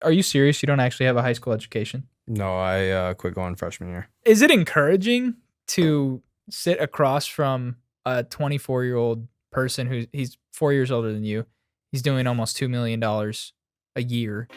Are you serious? You don't actually have a high school education? No, I quit going freshman year. Is it encouraging to sit across from a 24-year-old person he's 4 years older than you? He's doing almost $2 million a year.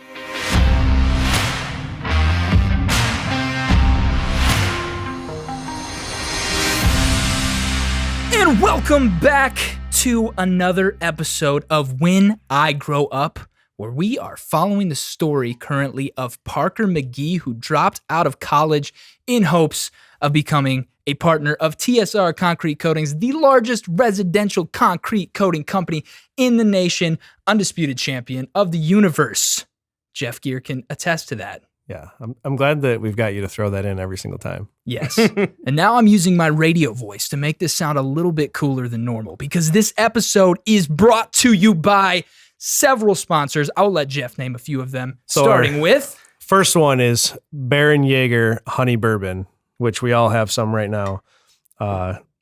And welcome back to another episode of When I Grow Up, where we are following the story currently of Parker McGee, who dropped out of college in hopes of becoming a partner of TSR Concrete Coatings, the largest residential concrete coating company in the nation, undisputed champion of the universe. Jeff Gear can attest to that. Yeah, I'm glad that we've got you to throw that in every single time. Yes. And now I'm using my radio voice to make this sound a little bit cooler than normal, because this episode is brought to you by several sponsors. I'll let Jeff name a few of them, starting with... First one is Baron Jaeger Honey Bourbon, which we all have some right now.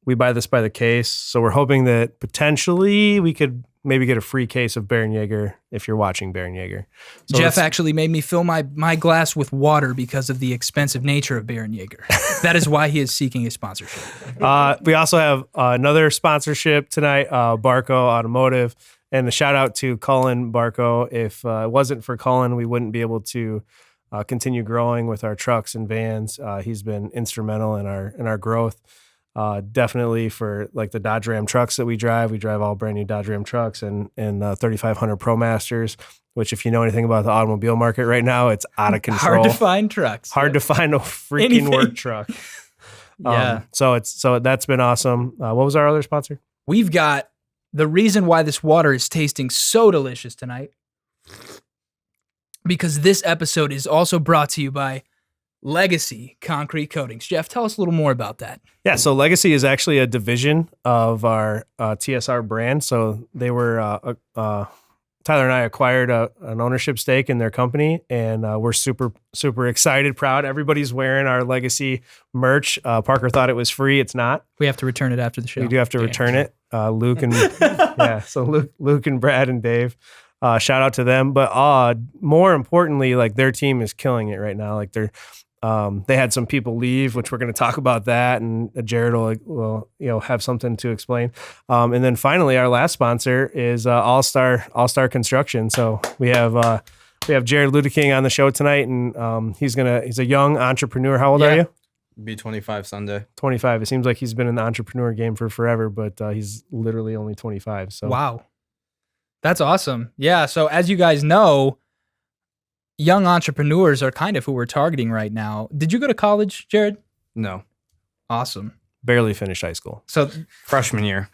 We buy this by the case, so we're hoping that potentially we could maybe get a free case of Baron Jaeger if you're watching Baron Jaeger. So Jeff actually made me fill my glass with water because of the expensive nature of Baron Jaeger. That is why he is seeking a sponsorship. We also have another sponsorship tonight, Barco Automotive, and a shout out to Cullen Barco. If it wasn't for Cullen, we wouldn't be able to continue growing with our trucks and vans. He's been instrumental in our growth. Definitely for like the Dodge Ram trucks that we drive all brand new Dodge Ram trucks and 3500 ProMasters, which if you know anything about the automobile market right now, it's out of control. Hard to find trucks. Hard to find a freaking work truck. Yeah. So that's been awesome. What was our other sponsor? We've got the reason why this water is tasting so delicious tonight, because this episode is also brought to you by Legacy Concrete Coatings. Jeff, tell us a little more about that. Yeah, so Legacy is actually a division of our TSR brand. So they were, Tyler and I acquired an ownership stake in their company, and we're super, super excited, proud. Everybody's wearing our Legacy merch. Parker thought it was free. It's not. We have to return it after the show. We do have to return it. Luke and Luke and Brad and Dave. Shout out to them. But more importantly, like their team is killing it right now. Like they had some people leave, which we're going to talk about that, and Jerrad will have something to explain. And then finally, our last sponsor is All Star Construction. So we have Jerrad Luedeking on the show tonight, and he's a young entrepreneur. How old are you? Be 25 Sunday. 25. It seems like he's been in the entrepreneur game for forever, but he's literally only 25. So wow, that's awesome. Yeah. So as you guys know, young entrepreneurs are kind of who we're targeting right now. Did you go to college, Jerrad? No. Awesome. Barely finished high school. So freshman year.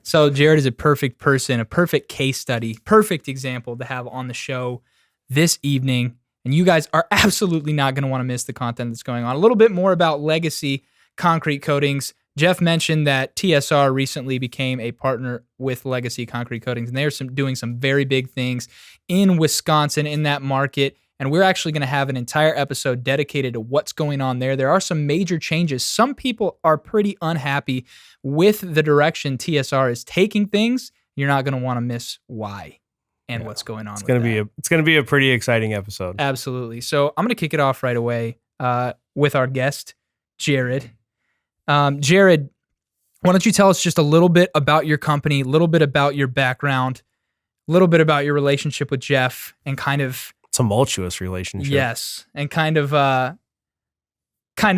So Jerrad is a perfect person, a perfect case study, perfect example to have on the show this evening. And you guys are absolutely not going to want to miss the content that's going on. A little bit more about Legacy Concrete Coatings. Jeff mentioned that TSR recently became a partner with Legacy Concrete Coatings, and they're doing some very big things in Wisconsin in that market. And we're actually going to have an entire episode dedicated to what's going on there. There are some major changes. Some people are pretty unhappy with the direction TSR is taking things. You're not going to want to miss why and what's going on. It's going to be a pretty exciting episode. Absolutely. So I'm going to kick it off right away with our guest, Jerrad. Jerrad, why don't you tell us just a little bit about your company, a little bit about your background, a little bit about your relationship with Jeff, and kind of tumultuous relationship. Yes, and kind of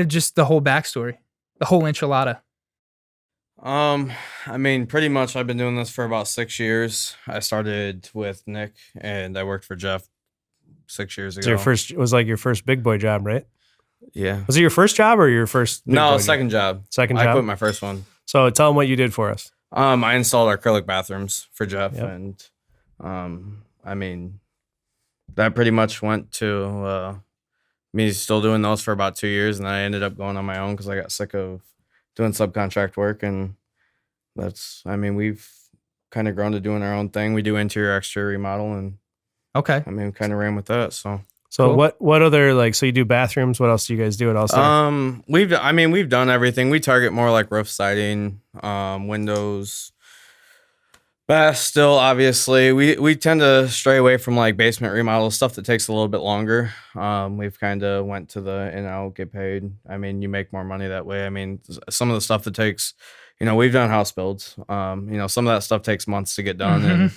just the whole backstory, the whole enchilada. I mean, pretty much I've been doing this for about 6 years. I started with Nick, and I worked for Jeff 6 years ago. It was like your first big boy job, right? Yeah. Was it your first job or your first? No, second job. Second job? I quit my first one. So tell them what you did for us. I installed acrylic bathrooms for Jeff, Yep. and I mean, that pretty much went to me still doing those for about 2 years, and I ended up going on my own because I got sick of doing subcontract work, and we've kind of grown to doing our own thing. We do interior, exterior remodel, and okay, kind of ran with that. So cool. What other, so you do bathrooms? What else do you guys do at All-Star? We've done everything. We target more like roof siding, windows, But still, obviously, we tend to stray away from like basement remodel stuff that takes a little bit longer. We've kind of went to the in-out, get paid. I mean, you make more money that way. I mean, some of the stuff that takes, we've done house builds. Some of that stuff takes months to get done, and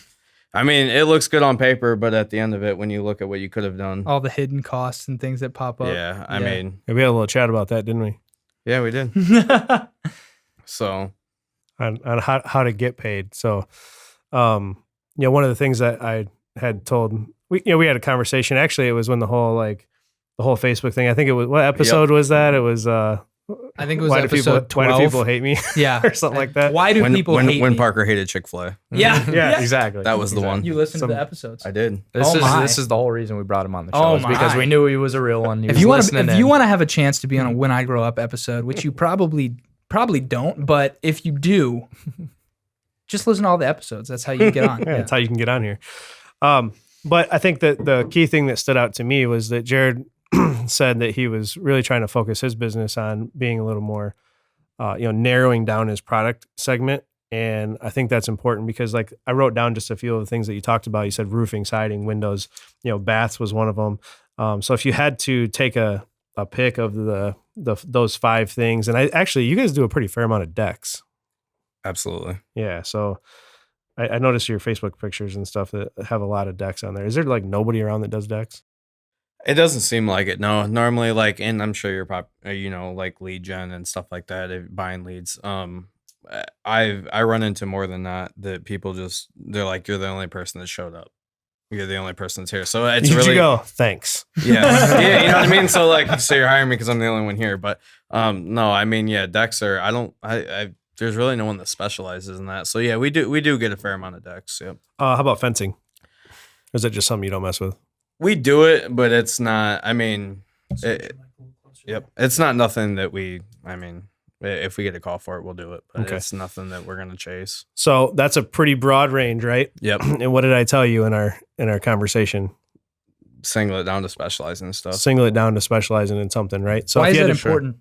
I mean, it looks good on paper, but at the end of it, when you look at what you could have done, All the hidden costs and things that pop up. yeah, I mean, We had a little chat about that, didn't we? yeah, we did. So On how to get paid. So, one of the things that I had told we had a conversation. Actually, it was when the whole Facebook thing. I think it was, what episode was that? It was I think it was why episode 12. Why do people hate me? Yeah. or something like that. Why do people hate when me? Parker hated Chick-fil-A? Yeah. Yeah, exactly. That was the one. You listened Some- to the episodes. I did. This is the whole reason we brought him on the show. Oh is because my. we knew he was a real one. He If was you want listening to, if in. you want to have a chance to be on a When I Grow Up episode, which you probably don't, but if you do, just listen to all the episodes. That's how you get on. Yeah, that's how you can get on here. But I think that the key thing that stood out to me was that Jerrad said that he was really trying to focus his business on being a little more, narrowing down his product segment. And I think that's important because, like, I wrote down just a few of the things that you talked about. You said roofing, siding, windows, baths was one of them. So if you had to take a pick of those 5 things, and you guys do a pretty fair amount of decks. Absolutely. Yeah. So I noticed your Facebook pictures and stuff that have a lot of decks on there. Is there like nobody around that does decks? It doesn't seem like it. No, normally and I'm sure you're like lead gen and stuff like that, buying leads. I run into more than that people they're like, you're the only person that showed up. You're the only person that's here. So it's Did really you go? Thanks. Yeah. Yeah. You know what I mean? So you're hiring me because I'm the only one here. But no, I mean, yeah, decks are, there's really no one that specializes in that. So yeah, we do get a fair amount of decks. Yep. How about fencing? Or is that just something you don't mess with? We do it, but it's not, yep. It's not nothing that if we get a call for it, we'll do it. But Okay. it's nothing that we're going to chase. So that's a pretty broad range, right? Yep. And what did I tell you in our conversation? Single it down to specializing and stuff. Single it down to specializing in something, right? So Why if is you that had to- important?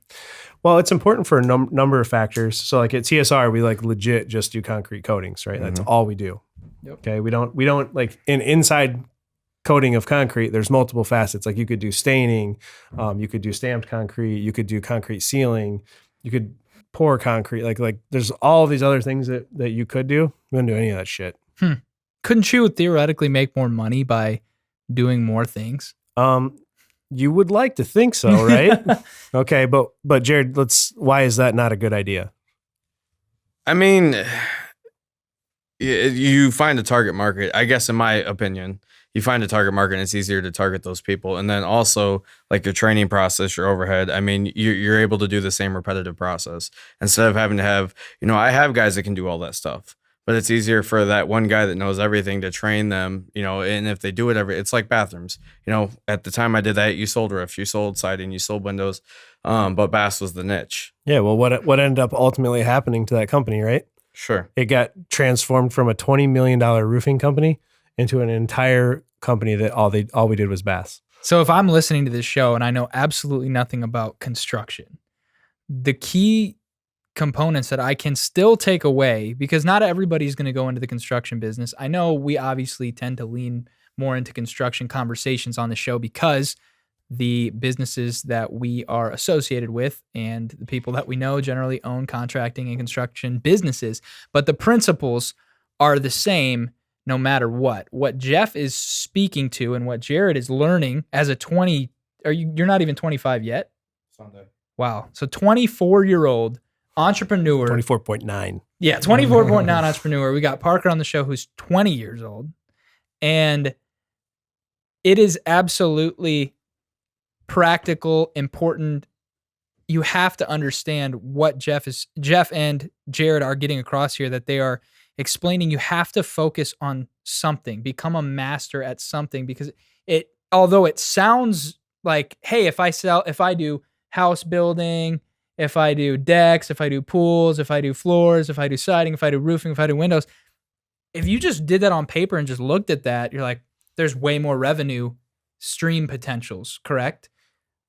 Well, it's important for a number of factors. So like at TSR, we like legit just do concrete coatings, right? That's all we do. Yep. Okay. We don't like inside coating of concrete. There's multiple facets. Like you could do staining, you could do stamped concrete, you could do concrete sealing, you could pour concrete. Like there's all these other things that you could do. We don't do any of that shit. Couldn't you theoretically make more money by doing more things? You would like to think so, right? Okay, but Jerrad, why is that not a good idea? I mean, you find a target market. I guess, in my opinion, you find a target market and it's easier to target those people. And then also, like, your training process, your overhead. I mean, you're able to do the same repetitive process instead of having to have, I have guys that can do all that stuff. But it's easier for that one guy that knows everything to train them, and if they do it it's like bathrooms. At the time I did that, you sold roofs, you sold siding, you sold windows, but baths was the niche. Yeah, well, what ended up ultimately happening to that company, right? Sure. It got transformed from a $20 million roofing company into an entire company that all we did was baths. So if I'm listening to this show and I know absolutely nothing about construction, the key components that I can still take away, because not everybody's going to go into the construction business. I know we obviously tend to lean more into construction conversations on the show because the businesses that we are associated with and the people that we know generally own contracting and construction businesses. But the principles are the same no matter what. What Jeff is speaking to and what Jerrad is learning as a you're not even 25 yet? Sunday. Wow. So 24-year-old entrepreneur. 24.9. Yeah, 24.9 entrepreneur. We got Parker on the show who's 20 years old. And it is absolutely practical, important. You have to understand what Jeff and Jerrad are getting across here, that they are explaining you have to focus on something, become a master at something, because although it sounds like, hey, if I do house building, if I do decks, if I do pools, if I do floors, if I do siding, if I do roofing, if I do windows, if you just did that on paper and just looked at that, you're like, there's way more revenue stream potentials, correct?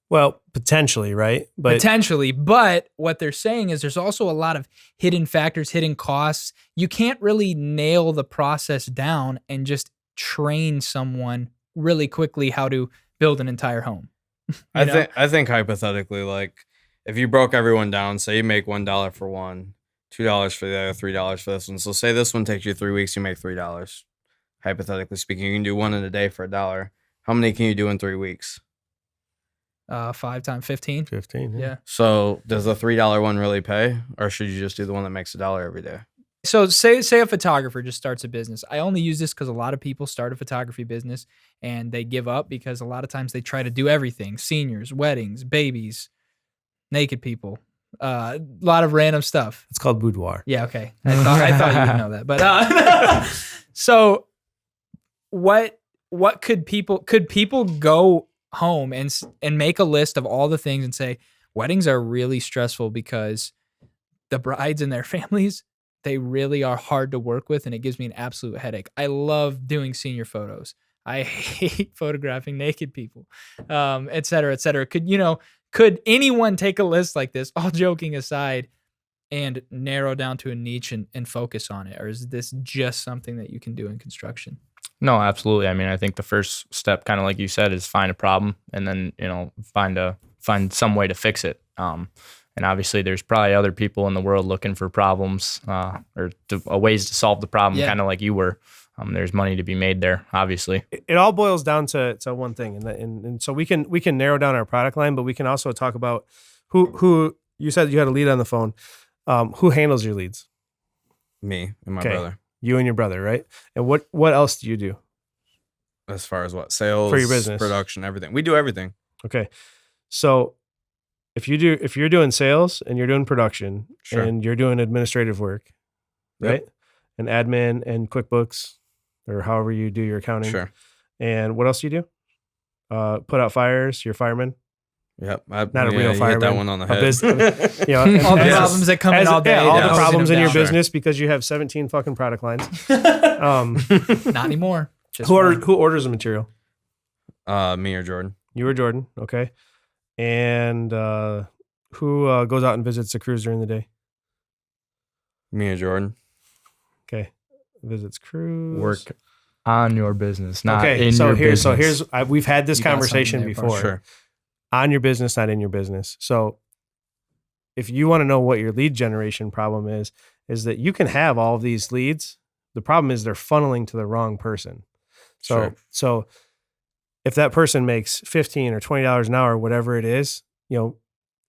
Well, potentially, right? But Potentially, but what they're saying is there's also a lot of hidden factors, hidden costs. You can't really nail the process down and just train someone really quickly how to build an entire home. I think hypothetically, like if you broke everyone down, say you make $1 for one, $2 for the other, $3 for this one. So say this one takes you 3 weeks, you make $3. Hypothetically speaking, you can do one in a day for $1. How many can you do in 3 weeks? 5 times 15. 15. Yeah. So does the $3 one really pay, or should you just do the one that makes $1 every day? So say a photographer just starts a business. I only use this because a lot of people start a photography business and they give up because a lot of times they try to do everything: seniors, weddings, babies, naked people, a lot of random stuff. It's called boudoir. Yeah, okay. I thought you would know that, but so what could people go home and make a list of all the things and say weddings are really stressful because the brides and their families, they really are hard to work with, and it gives me an absolute headache. I love doing senior photos. I hate photographing naked people, et cetera, et cetera. Could anyone take a list like this, all joking aside, and narrow down to a niche and focus on it? Or is this just something that you can do in construction? No, absolutely. I mean, I think the first step, kind of like you said, is find a problem and then, find some way to fix it. And obviously there's probably other people in the world looking for problems ways to solve the problem, kind of like you were. There's money to be made there, obviously. It all boils down to one thing. And so we can narrow down our product line, but we can also talk about who you said you had a lead on the phone. Who handles your leads? Me and my brother. You and your brother, right? And what else do you do? As far as what? Sales, for your business, production, everything. We do everything. Okay. So if you're doing sales and you're doing production and you're doing administrative work, right? And admin and QuickBooks or however you do your accounting. Sure. And what else do you do? Put out fires, you're a fireman. Yep. Not a real fireman. Hit that one on the head. All the problems that come in all day. All the problems in your business because you have 17 fucking product lines. Not anymore. Who orders the material? Me or Jordan. You or Jordan. Okay. And who goes out and visits the crews during the day? Me and Jordan. Okay. Visits crews. Work on your business, not in your business. So here's we've had this conversation before. Sure. On your business, not in your business. So if you want to know what your lead generation problem is that you can have all of these leads. The problem is they're funneling to the wrong person. So if that person makes $15 or $20 an hour, whatever it is,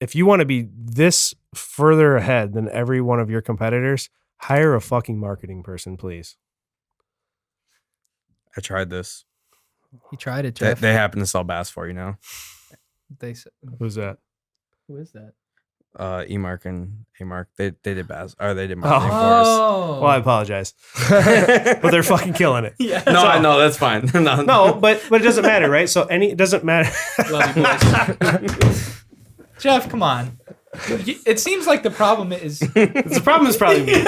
if you want to be this further ahead than every one of your competitors, hire a fucking marketing person, please. I tried this. He tried it, Jeff. They happen to sell bass for you now. They said, who's that? Who is that? E-Mark and A-Mark. They did bass. Or they did marketing for us. Well, I apologize. But they're fucking killing it. Yeah. No, I know. That's fine. No, but it doesn't matter, right? So it doesn't matter. Love you, boys. Jeff, come on. It seems like the problem is... The problem is probably me.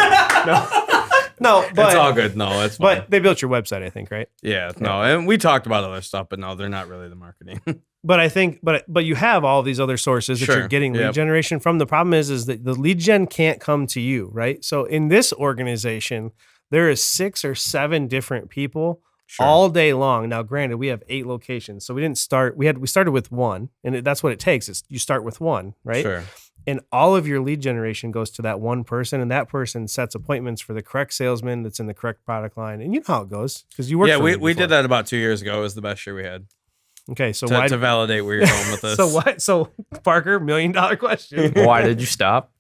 No, but... It's all good. No, it's fine. But they built your website, I think, right? Yeah, no. And we talked about other stuff, but no, they're not really the marketing. But I think, but you have all these other sources that you're getting lead generation from. The problem is that the lead gen can't come to you, right? So in this organization, there is 6 or 7 different people all day long. Now, granted, we have 8 locations, so we didn't start. We started with 1, and that's what it takes. Is you start with 1, right? Sure. And all of your lead generation goes to that one person, and that person sets appointments for the correct salesman that's in the correct product line. And you know how it goes because you work. Yeah, we did that about 2 years ago. It was the best year we had. Okay, so to validate where you're going with this. So what? So Parker, $1 million question. Why did you stop?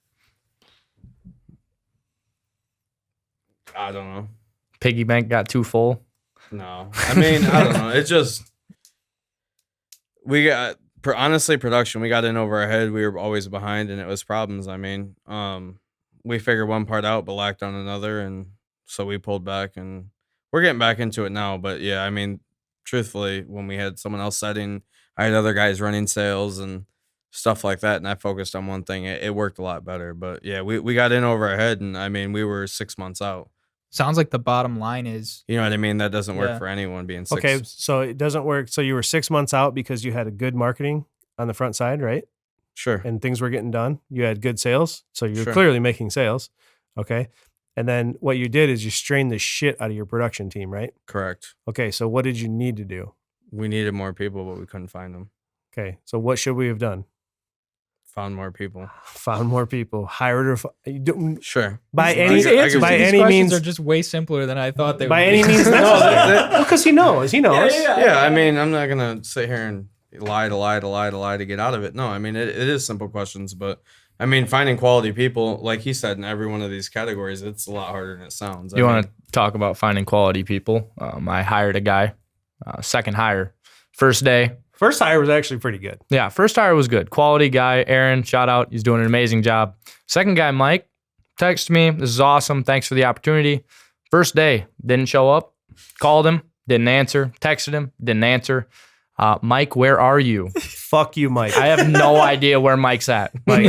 I don't know. Piggy bank got too full. No, I mean I don't know. It's just we got honestly production. We got in over our head. We were always behind, and it was problems. I mean, we figured one part out, but lacked on another, and so we pulled back, and we're getting back into it now. But yeah, I mean. Truthfully, when we had someone else setting, I had other guys running sales and stuff like that, and I focused on one thing. It worked a lot better. But yeah, we got in over our head, and I mean, we were 6 months out. Sounds like the bottom line is... You know what I mean? That doesn't work for anyone being 6. Okay, so it doesn't work. So you were 6 months out because you had a good marketing on the front side, right? Sure. And things were getting done. You had good sales. So you're Sure. clearly making sales. Okay. And then what you did is you strained the shit out of your production team, right? Correct. Okay. So what did you need to do? We needed more people, but we couldn't find them. Okay. So what should we have done? Found more people. Found more people, hired or you don't, Sure. by These any These answers by to these any questions means are just way simpler than I thought they would by be. any means No, necessary. Because he knows. Yeah, I mean, I'm not gonna sit here and lie to get out of it. No, I mean, it is simple questions, but I mean, finding quality people, like he said, in every one of these categories, it's a lot harder than it sounds. You want to talk about finding quality people? I hired a guy, second hire, first day. First hire was actually pretty good. Yeah, first hire was good. Quality guy, Aaron, shout out. He's doing an amazing job. Second guy, Mike, texted me. This is awesome. Thanks for the opportunity. First day, didn't show up. Called him, didn't answer. Texted him, didn't answer. Mike, where are you? Fuck you, Mike. I have no idea where Mike's at. Mike,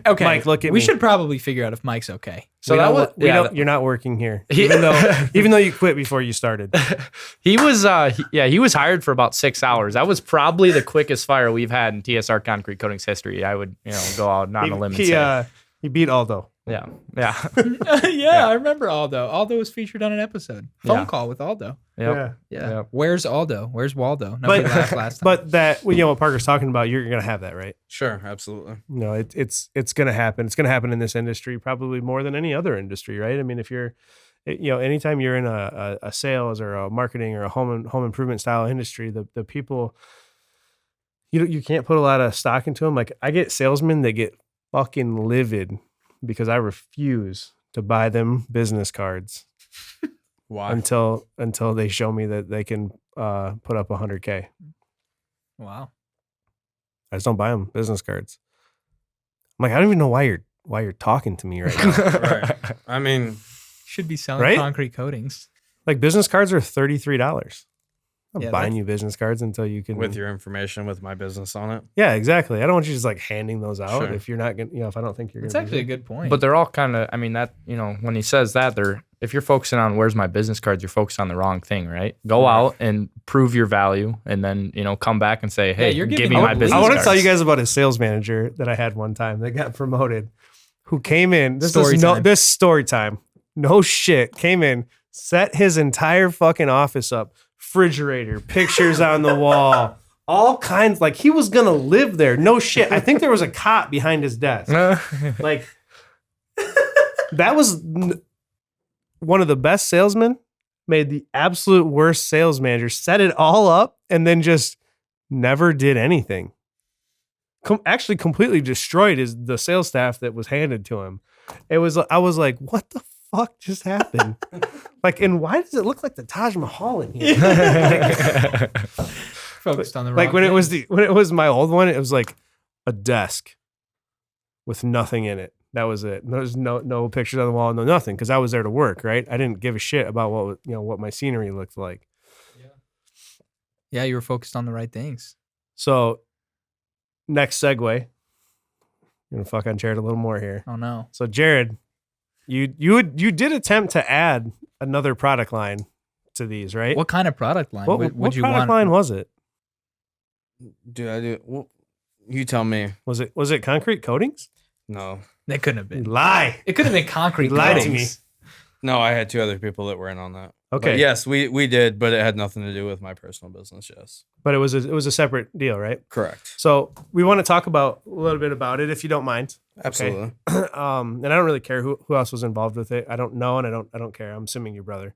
Okay, Mike, look at we me. should probably figure out if Mike's okay. So that was you're not working here, He- even though you quit before you started. he was he was hired for about 6 hours. That was probably the quickest fire we've had in TSR Concrete Coatings history. I would go out on a limb and say. He beat Aldo. Yeah. yeah, I remember Aldo. Aldo was featured on an episode. Phone Yeah. call with Aldo. Yep. Yeah. Yep. Where's Aldo? Where's Waldo? Nobody laughed last time. But that what Parker's talking about, you're gonna have that, right? Sure, absolutely. No, it's gonna happen. It's gonna happen in this industry probably more than any other industry, right? I mean, if you're anytime you're in a sales or a marketing or a home improvement style industry, the people you can't put a lot of stock into them. Like I get salesmen that get fucking livid because I refuse to buy them business cards Why? until they show me that they can put up 100K. Wow. I just don't buy them business cards. I'm like, I don't even know why you're talking to me right now. Right. I mean, Should be selling Right? concrete coatings. Like business cards are $33. I'm Yeah, buying that's- you business cards until you can. with your information, with my business on it. Yeah, exactly. I don't want you just like handing those out Sure. if you're not gonna. If I don't think you're It's gonna. actually a good point. But they're all kind of, I mean, that, when he says that, if you're focusing on where's my business cards, you're focused on the wrong thing, right? Go out and prove your value and then, come back and say, hey, you're give giving me out my leads. business I want to cards. tell you guys about a sales manager that I had one time that got promoted, who came in. This story time. No shit. Came in, set his entire fucking office up, refrigerator, pictures on the wall, all kinds. Like he was gonna live there. No shit. I think there was a cot behind his desk. Like that was one of the best salesmen. Made the absolute worst sales manager. Set it all up and then just never did anything. Actually, completely destroyed the sales staff that was handed to him. I was like, what the fuck just happened? Like, and why does it look like the Taj Mahal in here? focused on the wrong Like when things. it was my old one, it was like a desk with nothing in it. That was it. There's no pictures on the wall, no nothing, because I was there to work, right? I didn't give a shit about what my scenery looked like. Yeah, you were focused on the right things. So, next segue. I'm gonna fuck on Jerrad a little more here. Oh no. So, Jerrad, you did attempt to add another product line to these, right? What kind of product line What would you product want? line was it? Well, you tell me. Was it concrete coatings? No. That couldn't have You been. lie. It could have been concrete You lied to coatings. No, I had two other people that were in on that. Okay. But yes, we did, but it had nothing to do with my personal business. Yes. But it was a separate deal, right? Correct. So we want to talk about a little bit about it, if you don't mind. Absolutely. And I don't really care who else was involved with it. I don't know, and I don't care. I'm assuming your brother.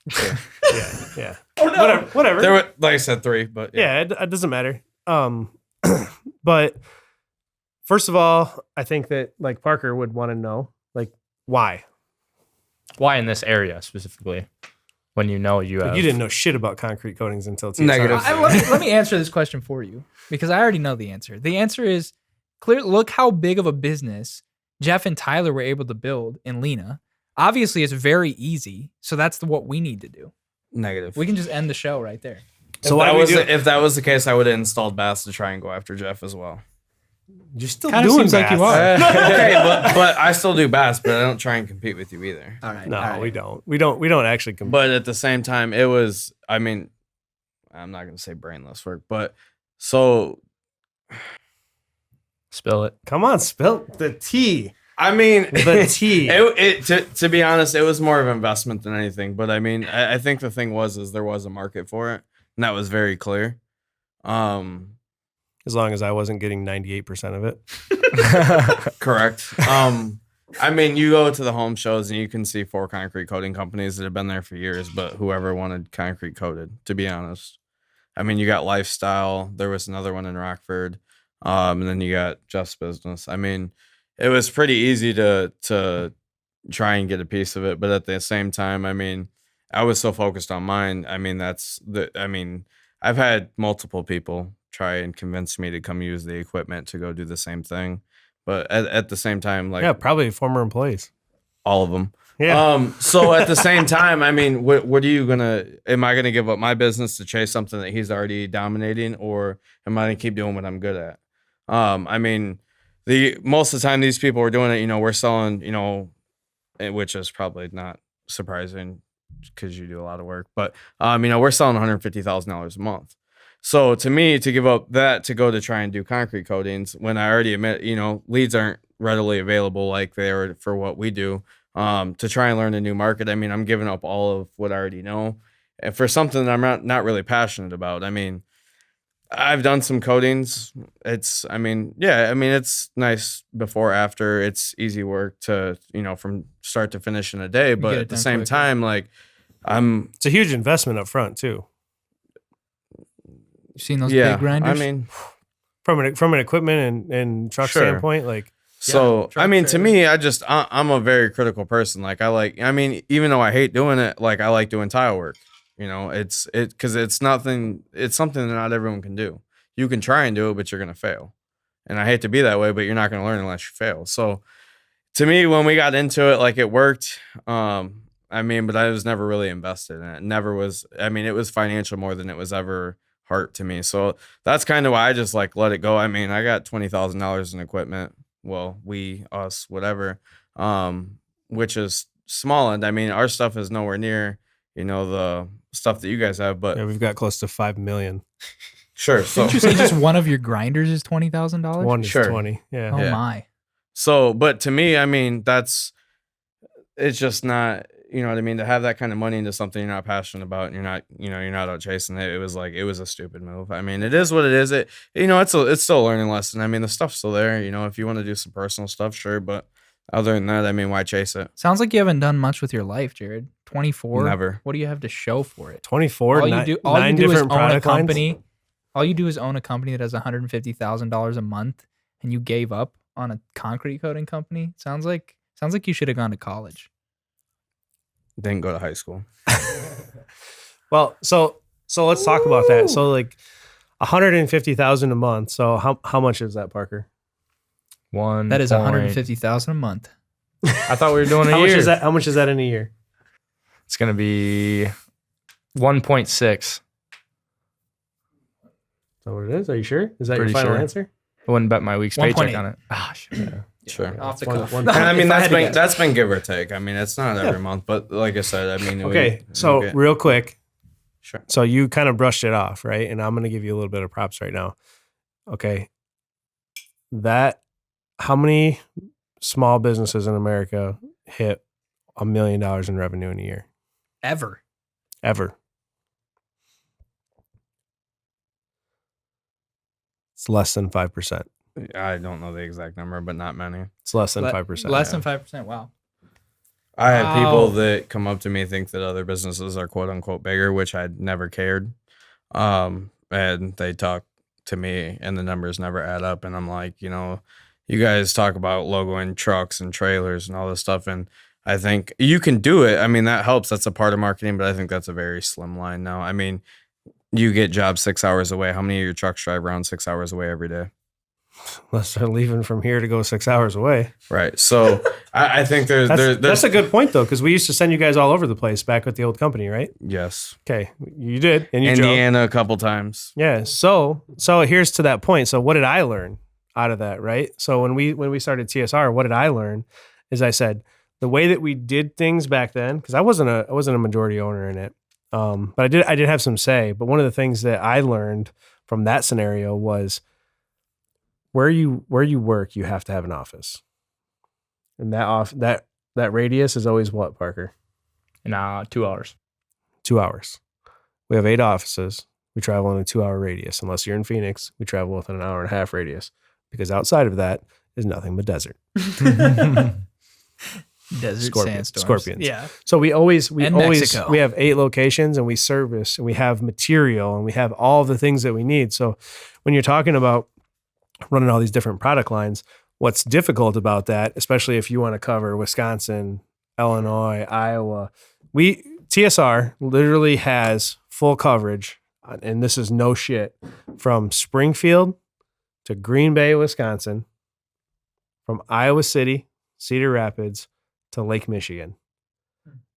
Sure. Yeah. Oh no. Whatever. There were, like I said, three, but Yeah, it doesn't matter. But first of all, I think that like Parker would want to know like why. Why in this area specifically? When you have. You didn't know shit about concrete coatings until TSR. Negative. Let me answer this question for you because I already know the answer. The answer is clear. Look how big of a business Jeff and Tyler were able to build in Lena. Obviously, it's very easy. So that's what we need to do. negative. We can just end the show right there. So why if that was the case, I would have installed Bass to try and go after Jeff as well. You're still Kinda doing seems like you bass. are. Okay, but I still do Bass, but I don't try and compete with you either. All right. No, we don't. We don't actually compete. But at the same time, it was, I mean, I'm not going to say brainless work, but So, Spill it. Come on, spill the tea. I mean, The tea. to be honest, it was more of an investment than anything. But I mean, I think the thing is there was a market for it, and that was very clear. As long as I wasn't getting 98% of it. Correct. I mean, you go to the home shows and you can see 4 concrete coating companies that have been there for years, but whoever wanted concrete coated, to be honest. I mean, you got Lifestyle. There was another one in Rockford. And then you got Jeff's Business. I mean, it was pretty easy to try and get a piece of it, but at the same time, I mean, I was so focused on mine. I mean, I've had multiple people try and convince me to come use the equipment to go do the same thing. But at the same time, like, Yeah, probably former employees. all of them. Yeah. So at the same time, I mean, what are you am I gonna give up my business to chase something that he's already dominating, or am I gonna keep doing what I'm good at? I mean, most of the time these people are doing it, we're selling, which is probably not surprising because you do a lot of work, but we're selling $150,000 a month. So to me, to give up that to go to try and do concrete coatings, when I already admit, leads aren't readily available like they are for what we do, to try and learn a new market. I mean, I'm giving up all of what I already know and for something that I'm not really passionate about. I mean, I've done some coatings. It's nice before, after. It's easy work to, from start to finish in a day. But at the same time, like, it's a huge investment up front too. You seen those big grinders? I mean, From an equipment and truck Sure. standpoint, like, so, truck I mean, to trailer. me, I'm a very critical person. Like, even though I hate doing it, like, I like doing tile work. Because it's something that not everyone can do. You can try and do it, but you're going to fail. And I hate to be that way, but you're not going to learn unless you fail. So to me, when we got into it, like, it worked. But I was never really invested in it. Never was. I mean, it was financial more than it was ever heart to me. So that's kind of why I just like let it go. I mean, I got $20,000 in equipment. Well, us, whatever, which is small. And I mean, our stuff is nowhere near, the stuff that you guys have, but yeah, we've got close to 5 million. sure. So, Didn't you say just one of your grinders is $20,000? One is Sure. 20. Yeah. Oh Yeah. my! so, but to me, I mean, it's just not, you know what I mean? To have that kind of money into something you're not passionate about and you're not out chasing it. It was a stupid move. I mean, it is what it is. It's still a learning lesson. I mean, the stuff's still there, if you want to do some personal stuff, sure. But other than that, I mean, why chase it? Sounds like you haven't done much with your life, Jerrad. 24. Never. What do you have to show for it? 24, All nine you do is different own a product lines. company. All you do is own a company that has $150,000 a month, and you gave up on a concrete coating company. Sounds like you should have gone to college. Didn't go to high school. Well, so let's talk about that. So like 150,000 a month. So how much is that, Parker? That is $150,000 a month. I thought we were doing a How year. much is that? How much is that in a year? It's gonna be 1.6. Is that what it is? Are you sure? Is that Pretty your final sure. answer? I wouldn't bet my week's 1.8. paycheck on it. Ah, shit. Sure. Off the One- cuff. one- And I mean, If I had to guess. that's been give or take. I mean, it's not every month, but like I said, I mean, Okay. So real quick. sure. So you kind of brushed it off, right? And I'm going to give you a little bit of props right now. Okay. How many small businesses in America hit $1 million in revenue in a year? Ever. Ever. It's less than 5%. I don't know the exact number, but not many. It's less than 5%. Less than 5%. Wow. I have people Wow. that come up to me think that other businesses are quote unquote bigger, which I'd never cared. And they talk to me and the numbers never add up. And I'm like, you guys talk about logoing trucks and trailers and all this stuff. And I think you can do it. I mean, that helps. That's a part of marketing, but I think that's a very slim line now. I mean, you get jobs 6 hours away. How many of your trucks drive around 6 hours away every day? Unless they're leaving from here to go 6 hours away. Right. So I think That's a good point, though, because we used to send you guys all over the place back with the old company, right? yes, Okay, you did. And you joked. Indiana a couple times. Yeah. So here's to that point. So what did I learn out of that, right? So when we started TSR, what did I learn? Is I said the way that we did things back then, because I wasn't a majority owner in it, but I did have some say. But one of the things that I learned from that scenario was where you work, you have to have an office. And that radius is always what, Parker? In 2 hours. 2 hours. We have 8 offices. We travel in a 2 hour radius. Unless you're in Phoenix, we travel within an hour and a half radius, because outside of that is nothing but desert. Desert sandstorms. Scorpions. Yeah. So we Mexico. have 8 locations, and we service, and we have material, and we have all the things that we need. So when you're talking about running all these different product lines, what's difficult about that, especially if you want to cover Wisconsin, Illinois, Iowa, TSR literally has full coverage, and this is no shit, from Springfield to Green Bay, Wisconsin, from Iowa City, Cedar Rapids to Lake Michigan.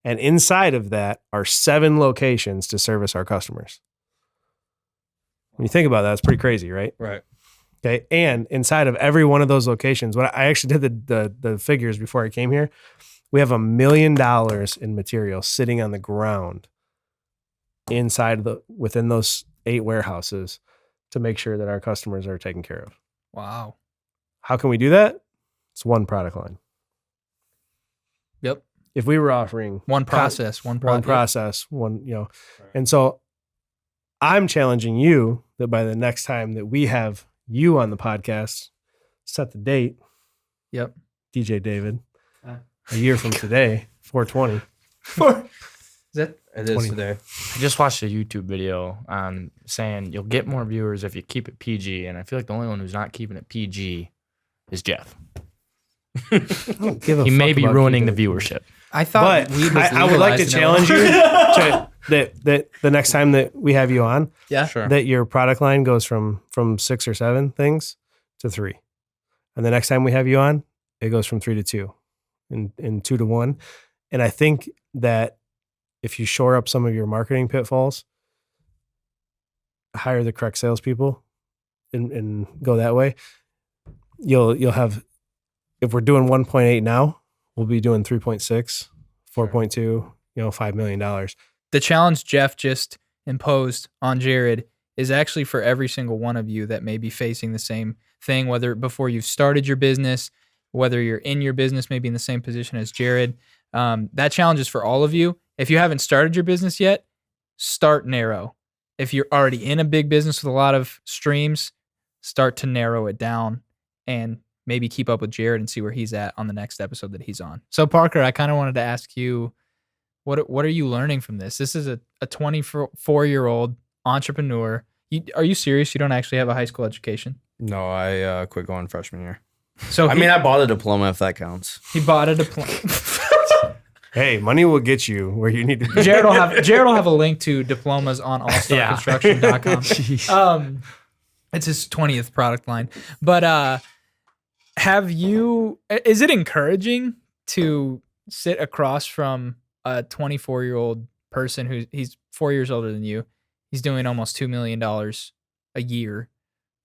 And inside of that are 7 locations to service our customers. When you think about that, it's pretty crazy, right? Right. Okay. And inside of every one of those locations, when I actually did the figures before I came here, we have $1 million in material sitting on the ground within those 8 warehouses to make sure that our customers are taken care of. Wow. How can we do that? It's one product line. Yep. If we were offering One process. And so I'm challenging you that by the next time that we have you on the podcast, set the date. Yep. DJ David, a year from today, 420. It is 20. today. I just watched a YouTube video saying you'll get more viewers if you keep it PG, and I feel like the only one who's not keeping it PG is Jeff. He may be ruining the viewership. I thought But weed was I would like to legalized in challenge Illinois. you that the next time that we have you on, Yeah. Sure. that your product line goes from 6 or 7 things to 3. And the next time we have you on, it goes from 3 to 2 and 2 to 1. And I think that if you shore up some of your marketing pitfalls, hire the correct salespeople and go that way, you'll have, if we're doing 1.8 now, we'll be doing 3.6, 4.2, $5 million. The challenge Jeff just imposed on Jerrad is actually for every single one of you that may be facing the same thing, whether before you've started your business, whether you're in your business, maybe in the same position as Jerrad. That challenge is for all of you. If you haven't started your business yet, start narrow. If you're already in a big business with a lot of streams, start to narrow it down and maybe keep up with Jerrad and see where he's at on the next episode that he's on. So Parker, I kind of wanted to ask you, what are you learning from this? This is a 24-year-old entrepreneur. Are you serious? You don't actually have a high school education? No, I quit going freshman year. So I bought a diploma, if that counts. he bought a diploma. Hey, money will get you where you need to be. Jared will have a link to diplomas on allstarconstruction.com. It's his 20th product line. But is it encouraging to sit across from a 24-year-old person he's 4 years older than you? He's doing almost $2 million a year.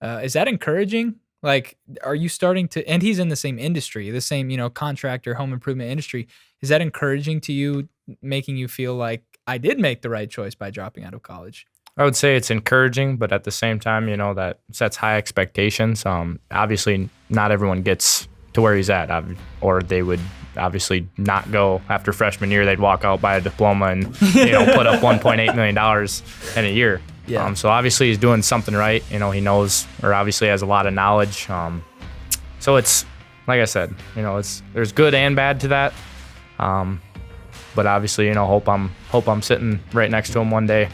Is that encouraging? Like, are you starting to, and he's in the same industry, the same, contractor, home improvement industry. Is that encouraging to you, making you feel like I did make the right choice by dropping out of college? I would say it's encouraging, but at the same time, that sets high expectations. Obviously, not everyone gets to where he's at, or they would obviously not go after freshman year. They'd walk out, buy a diploma, and put up $1.8 million in a year. Yeah. So obviously he's doing something right. He knows, or obviously has a lot of knowledge. So it's like I said, there's good and bad to that. But obviously, hope I'm sitting right next to him one day.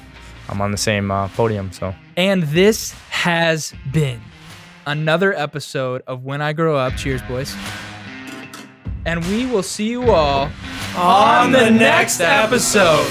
I'm on the same podium. So. And this has been another episode of When I Grow Up. Cheers, boys. And we will see you all on the next episode.